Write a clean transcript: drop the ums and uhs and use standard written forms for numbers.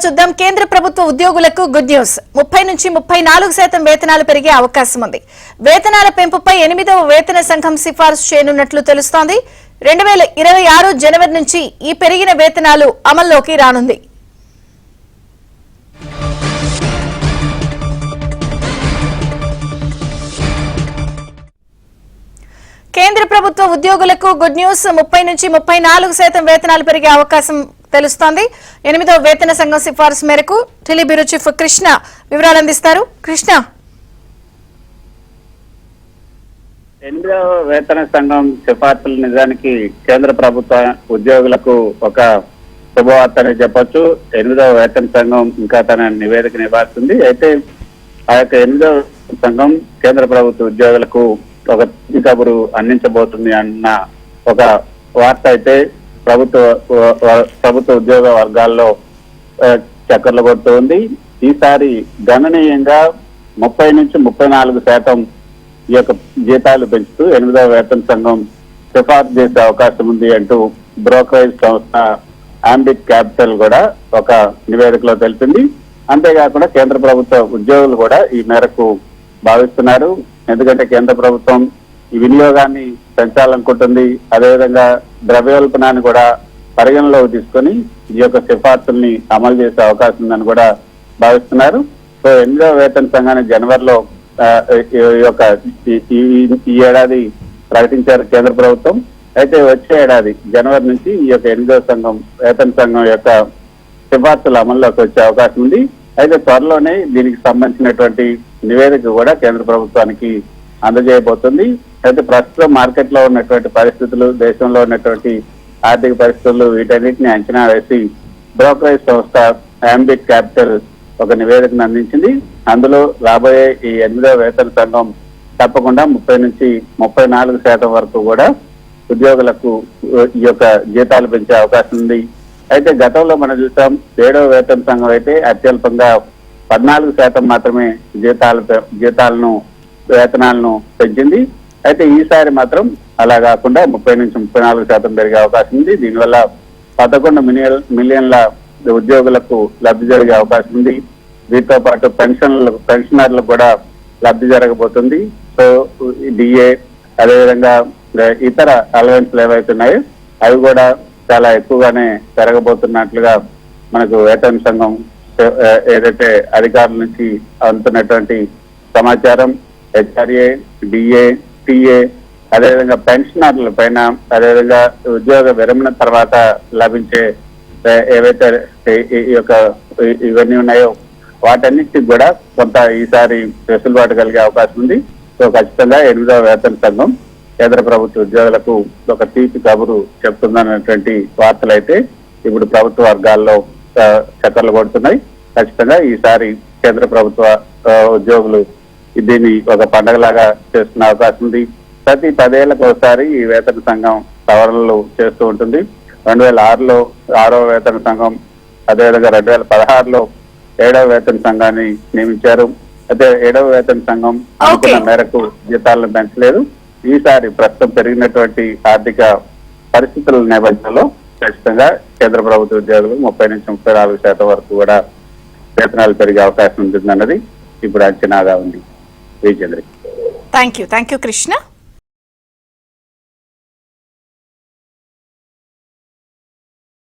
చూద్దాం. కేంద్ర ప్రభుత్వ ఉద్యోగులకు గుడ్ న్యూస్. 30 నుంచి 34% వేతనాలు పెరిగే అవకాశం ఉంది. వేతనాల పెంపుపై 8వ వేతన సంఘం సిఫారసు చేయనున్నట్లు తెలుస్తోంది. 2026 జనవరి నుంచి ఈ పెరిగిన వేతనాలు అమల్లోకి రానుంది. కేంద్ర ప్రభుత్వ ఉద్యోగులకు గుడ్ న్యూస్. 30 నుంచి 34% వేతనాలు పెరిగే అవకాశం తెలుస్తోంది. 8వ వేతన సంఘం సిఫారసు మేరకు ఢిల్లీ బ్యూరో చీఫ్ కృష్ణ వివరాలు అందిస్తారు. కృష్ణ, 8వ వేతన సంఘం సిఫార్సులు నిజానికి కేంద్ర ప్రభుత్వ ఉద్యోగులకు ఒక శుభవార్తనే చెప్పొచ్చు. 8వ వేతన సంఘం ఇంకా తన నివేదికను ఇవ్వాల్సింది. అయితే ఆ యొక్క 8వ సంఘం కేంద్ర ప్రభుత్వ ఉద్యోగులకు ఒక కబురు అందించబోతుంది అన్న ఒక వార్త అయితే ప్రభుత్వ ఉద్యోగ వర్గాల్లో చక్కర్లు కొడుతుంది. ఈసారి గణనీయంగా 30 నుంచి 34% ఈ యొక్క జీతాలు పెంచుతూ 8వ వేతన సంఘం సిఫార్సు చేసే అవకాశం ఉంది అంటూ బ్రోకరేజ్ సంస్థ ఆంబిట్ క్యాపిటల్ కూడా ఒక నివేదికలో తెలిపింది. అంతేకాకుండా కేంద్ర ప్రభుత్వ ఉద్యోగులు కూడా ఈ మేరకు భావిస్తున్నారు. ఎందుకంటే కేంద్ర ప్రభుత్వం ఈ వినియోగాన్ని పెంచాలనుకుంటుంది. అదేవిధంగా ద్రవ్యోల్బణాన్ని కూడా పరిగణలోకి తీసుకొని ఈ యొక్క సిఫార్సుల్ని అమలు చేసే అవకాశం ఉందని కూడా భావిస్తున్నారు. సో 8వ వేతన సంఘాన్ని జనవరిలో ఈ ఏడాది ప్రకటించారు కేంద్ర ప్రభుత్వం. అయితే వచ్చే ఏడాది జనవరి నుంచి ఈ యొక్క 8వ వేతన సంఘం యొక్క సిఫార్సులు అమల్లోకి వచ్చే అవకాశం ఉంది. అయితే త్వరలోనే దీనికి సంబంధించినటువంటి నివేదిక కూడా కేంద్ర ప్రభుత్వానికి అందజేయబోతుంది. అయితే ప్రస్తుతం మార్కెట్ లో ఉన్నటువంటి పరిస్థితులు, దేశంలో ఉన్నటువంటి ఆర్థిక పరిస్థితులు, వీటన్నిటిని అంచనా వేసి బ్రోకరేజ్ సంస్థ ఆంబిట్ క్యాపిటల్ ఒక నివేదికను అందించింది. అందులో రాబోయే ఈ 8వ వేతన సంఘం తప్పకుండా 30 నుంచి 34% వరకు కూడా ఉద్యోగులకు ఈ యొక్క జీతాలు పెంచే అవకాశం ఉంది. అయితే గతంలో మనం చూసాం 7వ వేతన సంఘం అయితే అత్యల్పంగా 14% మాత్రమే వేతనాలను పెంచింది. అయితే ఈసారి మాత్రం అలా కాకుండా 30 నుంచి 34% పెరిగే అవకాశం ఉంది. దీనివల్ల 11 మిలియన్ల ఉద్యోగులకు లబ్ధి జరిగే అవకాశం ఉంది. వీటితో పాటు పెన్షనర్లకు కూడా లబ్ధి జరగబోతుంది. సో డిఏ అదేవిధంగా ఇతర అలవెన్స్లు ఏవైతే ఉన్నాయో అవి కూడా చాలా ఎక్కువగానే పెరగబోతున్నట్లుగా మనకు వేతన సంఘం ఏదైతే అధికారుల నుంచి అందుతున్నటువంటి సమాచారం. హెచ్ఆర్ఏ, డిఏ, టిఏ అదేవిధంగా పెన్షనర్ల పైన, అదేవిధంగా ఉద్యోగ విరమణ తర్వాత లభించే ఏవైతే ఈ యొక్క ఇవన్నీ ఉన్నాయో వాటన్నిటికి కూడా కొంత ఈసారి వెసులుబాటు కలిగే అవకాశం ఉంది. సో ఖచ్చితంగా 8వ వేతన సంఘం కేంద్ర ప్రభుత్వ ఉద్యోగులకు ఒక తీపి కబురు చెప్తుందన్నటువంటి వార్తలు అయితే ఇప్పుడు ప్రభుత్వ వర్గాల్లో చక్కర్లు కొడుతున్నాయి. ఖచ్చితంగా ఈసారి కేంద్ర ప్రభుత్వ ఉద్యోగులు దీన్ని ఒక పండగలాగా చేస్తున్న అవకాశం ఉంది. ప్రతి 10 ఏళ్లకు ఒకసారి ఈ వేతన సంఘం సవరణలు చేస్తూ ఉంటుంది. 2006లో 6వ వేతన సంఘం, అదేవిధంగా 2016లో 7వ వేతన సంఘాన్ని నియమించారు. అయితే 7వ వేతన సంఘం అనుకున్న మేరకు జీతాలను పెంచలేదు. ఈసారి ప్రస్తుతం పెరిగినటువంటి ఆర్థిక పరిస్థితుల నేపథ్యంలో ఖచ్చితంగా కేంద్ర ప్రభుత్వ ఉద్యోగులు 30 నుంచి 34% వరకు కూడా వేతనాలు పెరిగే అవకాశం ఉంటుందన్నది ఇప్పుడు అంచనాగా ఉంది. Thank you Krishna.